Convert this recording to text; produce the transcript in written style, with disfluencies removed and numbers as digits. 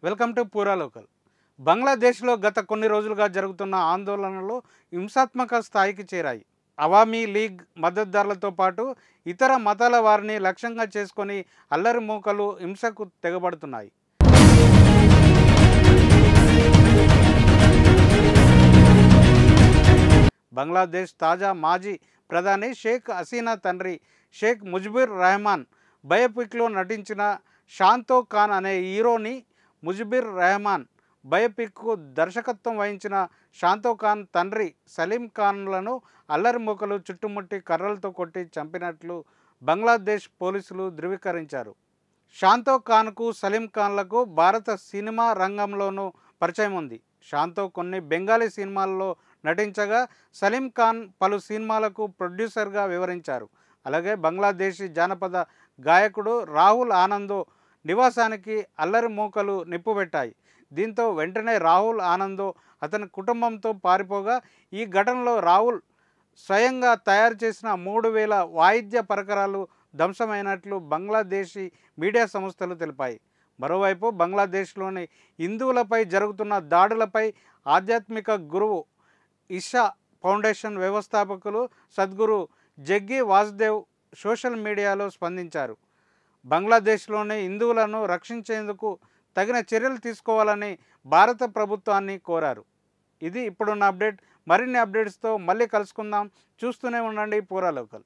Welcome to పూరా local. బంగ్లాదేశ్లో గత కొన్ని రోజులుగా జరుగుతున్న ఆందోళనలు హింసాత్మక స్థాయికి చేరాయి. అవామీ లీగ్ మద్దతుదారులతో పాటు ఇతర మతాల వారిని లక్ష్యంగా చేసుకొని అల్లరి మూకలు హింసకు తెగబడుతున్నాయి. బంగ్లాదేశ్ తాజా మాజీ ప్రధాని షేక్ హసీనా తండ్రి షేక్ ముజిబుర్ రెహమాన్ బయోపిక్లో నటించిన షాంతో ఖాన్ అనే హీరోని ముజిబుర్ రెహమాన్ బయోపిక్కు దర్శకత్వం వహించిన షాంతో ఖాన్ తండ్రి సలీం ఖాన్లను అల్లరి మూకలు చుట్టుముట్టి కర్రలతో కొట్టి చంపినట్లు బంగ్లాదేశ్ పోలీసులు ధృవీకరించారు. షాంతో ఖాన్కు సలీం ఖాన్లకు భారత సినిమా రంగంలోనూ పరిచయం ఉంది. షాంతో కొన్ని బెంగాలీ సినిమాల్లో నటించగా సలీం ఖాన్ పలు సినిమాలకు ప్రొడ్యూసర్గా వివరించారు. అలాగే బంగ్లాదేశీ జానపద గాయకుడు రాహుల్ ఆనందో నివాసానికి అల్లరి మూకలు నిప్పుపెట్టాయి. దీంతో వెంటనే రాహుల్ ఆనందో అతని కుటుంబంతో పారిపోగా ఈ ఘటనలో రాహుల్ స్వయంగా తయారు చేసిన 3000 వాయిద్య పరికరాలు ధ్వంసమైనట్లు బంగ్లాదేశీ మీడియా సంస్థలు తెలిపాయి. మరోవైపు బంగ్లాదేశ్లోని హిందువులపై జరుగుతున్న దాడులపై ఆధ్యాత్మిక గురువు ఇషా ఫౌండేషన్ వ్యవస్థాపకులు సద్గురు జగ్గి వాసుదేవ్ సోషల్ మీడియాలో స్పందించారు. బంగ్లాదేశ్లోని హిందువులను రక్షించేందుకు తగిన చర్యలు తీసుకోవాలని భారత ప్రభుత్వాన్ని కోరారు. ఇది ఇప్పుడున్న అప్డేట్. మరిన్ని అప్డేట్స్తో మళ్ళీ కలుసుకుందాం. చూస్తూనే ఉండండి పూరా లోకల్.